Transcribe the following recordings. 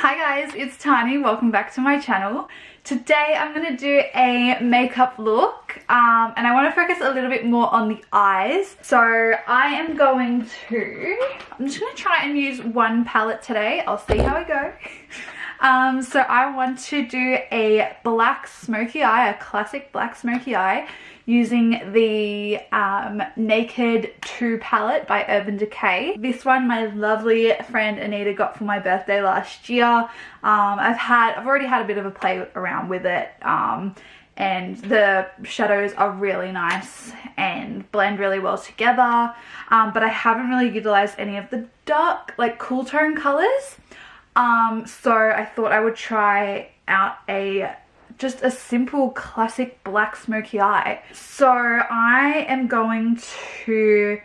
Hi guys, it's Tani. Welcome back to my channel. Today I'm going to do a makeup look and I want to focus a little bit more on the eyes. So I'm just going to try and use one palette today. I'll see how I go. So I want to do a black smoky eye, a classic black smoky eye, using the Naked 2 palette by Urban Decay. This one my lovely friend Anita got for my birthday last year. I've already had a bit of a play around with it, and the shadows are really nice and blend really well together, but I haven't really utilized any of the dark, like cool tone colors. So I thought I would try out just a simple classic black smoky eye. So I am going to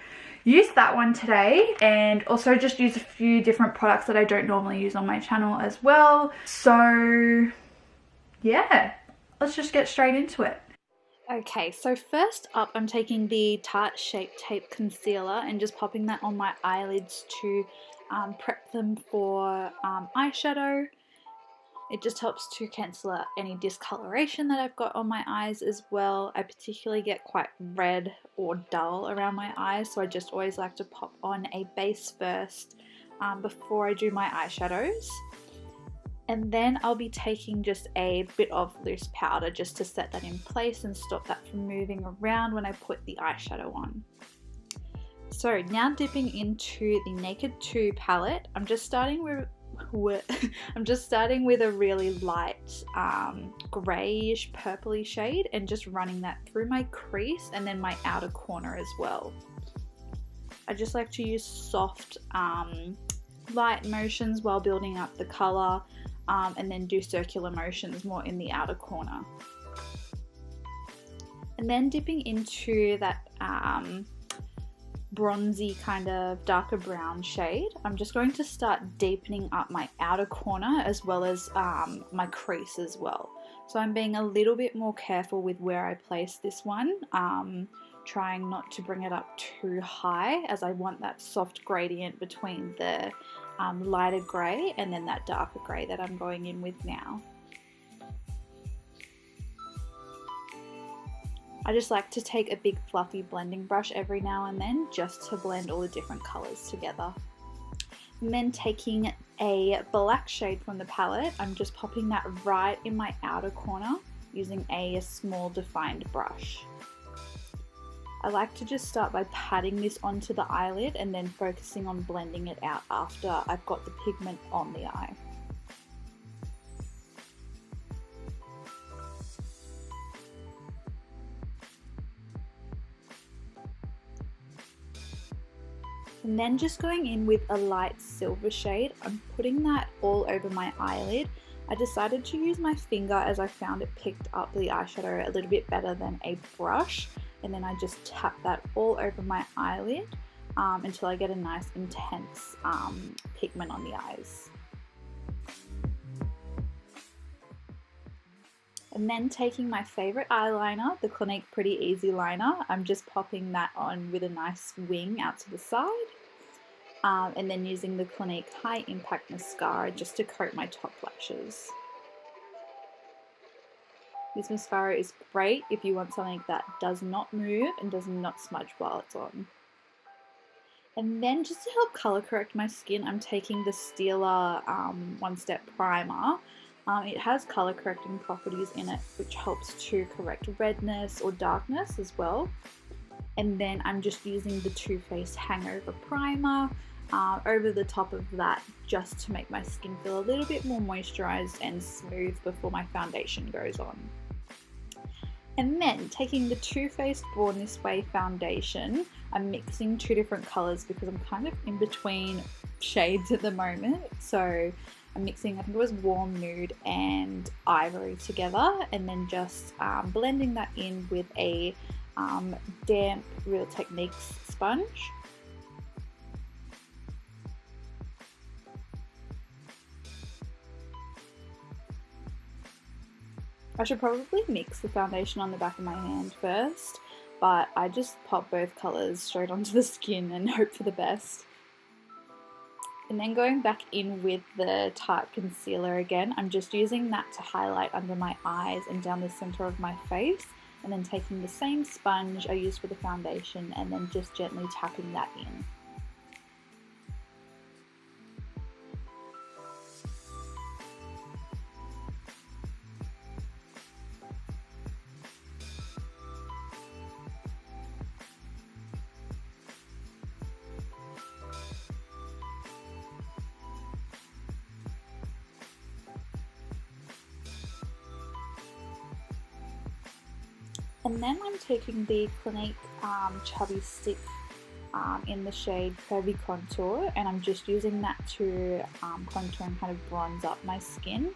use that one today and also just use a few different products that I don't normally use on my channel as well. So yeah, let's just get straight into it. Okay, so first up I'm taking the Tarte Shape Tape Concealer and just popping that on my eyelids to prep them for eyeshadow. It just helps to cancel out any discoloration that I've got on my eyes as well. I particularly get quite red or dull around my eyes, so I just always like to pop on a base first before I do my eyeshadows. And then I'll be taking just a bit of loose powder just to set that in place and stop that from moving around when I put the eyeshadow on. So now dipping into the Naked 2 palette, I'm just starting with a really light greyish purpley shade and just running that through my crease and then my outer corner as well. I just like to use soft light motions while building up the colour, and then do circular motions more in the outer corner. And then dipping into that bronzy kind of darker brown shade, I'm just going to start deepening up my outer corner as well as my crease as well. So I'm being a little bit more careful with where I place this one, trying not to bring it up too high, as I want that soft gradient between the lighter grey and then that darker grey that I'm going in with now. I just like to take a big fluffy blending brush every now and then just to blend all the different colours together. And then taking a black shade from the palette, I'm just popping that right in my outer corner using a small defined brush. I like to just start by patting this onto the eyelid and then focusing on blending it out after I've got the pigment on the eye. And then just going in with a light silver shade, I'm putting that all over my eyelid. I decided to use my finger as I found it picked up the eyeshadow a little bit better than a brush. And then I just tap that all over my eyelid until I get a nice intense pigment on the eyes. And then taking my favourite eyeliner, the Clinique Pretty Easy Liner, I'm just popping that on with a nice wing out to the side. And then using the Clinique High Impact Mascara just to coat my top lashes. This mascara is great if you want something that does not move and does not smudge while it's on. And then just to help colour correct my skin, I'm taking the Stila One Step Primer. It has colour correcting properties in it, which helps to correct redness or darkness as well. And then I'm just using the Too Faced Hangover Primer over the top of that, just to make my skin feel a little bit more moisturised and smooth before my foundation goes on. And then taking the Too Faced Born This Way foundation, I'm mixing two different colours because I'm kind of in between shades at the moment. So I'm mixing, I think it was Warm Nude and Ivory together, and then just blending that in with a damp Real Techniques sponge. I should probably mix the foundation on the back of my hand first, but I just pop both colours straight onto the skin and hope for the best. And then going back in with the Tarte concealer again, I'm just using that to highlight under my eyes and down the center of my face. And then taking the same sponge I used for the foundation and then just gently tapping that in. And then I'm taking the Clinique Chubby Stick in the shade Curvy Contour, and I'm just using that to contour and kind of bronze up my skin.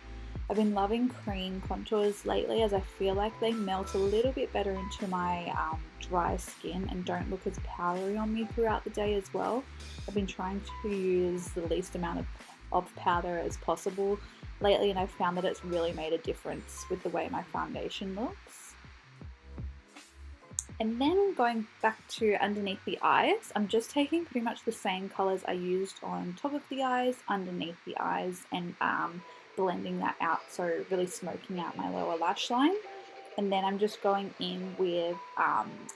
I've been loving cream contours lately as I feel like they melt a little bit better into my dry skin and don't look as powdery on me throughout the day as well. I've been trying to use the least amount of powder as possible lately, and I've found that it's really made a difference with the way my foundation looks. And then going back to underneath the eyes, I'm just taking pretty much the same colours I used on top of the eyes, underneath the eyes, and blending that out, so really smoking out my lower lash line. And then I'm just going in with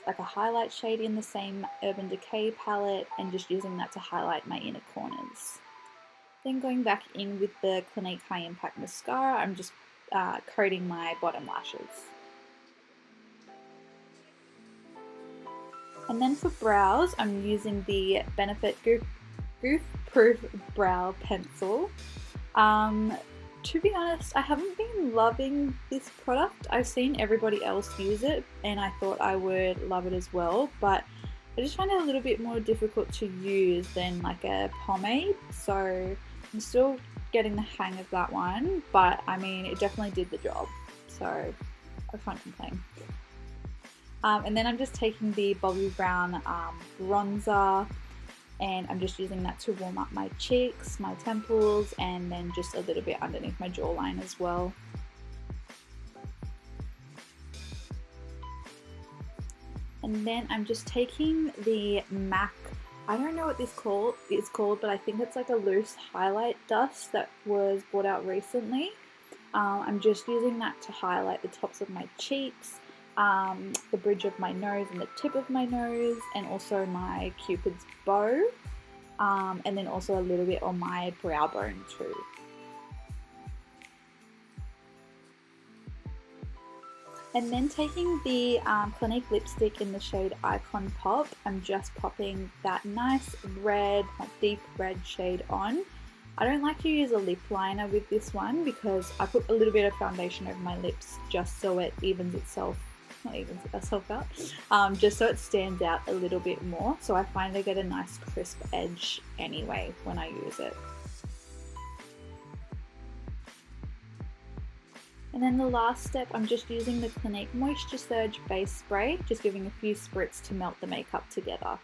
like a highlight shade in the same Urban Decay palette and just using that to highlight my inner corners. Then going back in with the Clinique High Impact Mascara, I'm just coating my bottom lashes. And then for brows, I'm using the Benefit Goof Proof Brow Pencil. To be honest, I haven't been loving this product. I've seen everybody else use it and I thought I would love it as well, but I just find it a little bit more difficult to use than like a pomade. So I'm still getting the hang of that one, but I mean, it definitely did the job. So I can't complain. And then I'm just taking the Bobbi Brown bronzer, and I'm just using that to warm up my cheeks, my temples, and then just a little bit underneath my jawline as well. And then I'm just taking the MAC, I don't know what this is called, but I think it's like a loose highlight dust that was brought out recently. I'm just using that to highlight the tops of my cheeks, the bridge of my nose and the tip of my nose, and also my Cupid's bow, and then also a little bit on my brow bone too. And then taking the Clinique lipstick in the shade Icon Pop, I'm just popping that nice red, deep red shade on. I don't like to use a lip liner with this one because I put a little bit of foundation over my lips just so it evens itself out, just so it stands out a little bit more. So I find I get a nice crisp edge anyway when I use it. And then the last step, I'm just using the Clinique Moisture Surge Base Spray, just giving a few spritz to melt the makeup together.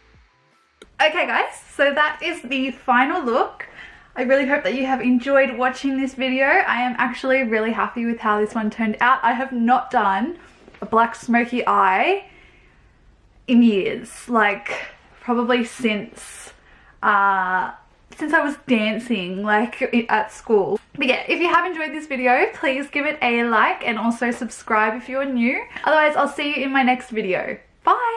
Okay guys, so that is the final look. I really hope that you have enjoyed watching this video. I am actually really happy with how this one turned out. I have not done a black smoky eye in years, like probably since I was dancing like at school. But yeah, if you have enjoyed this video, please give it a like and also subscribe if you're new. Otherwise, I'll see you in my next video. Bye!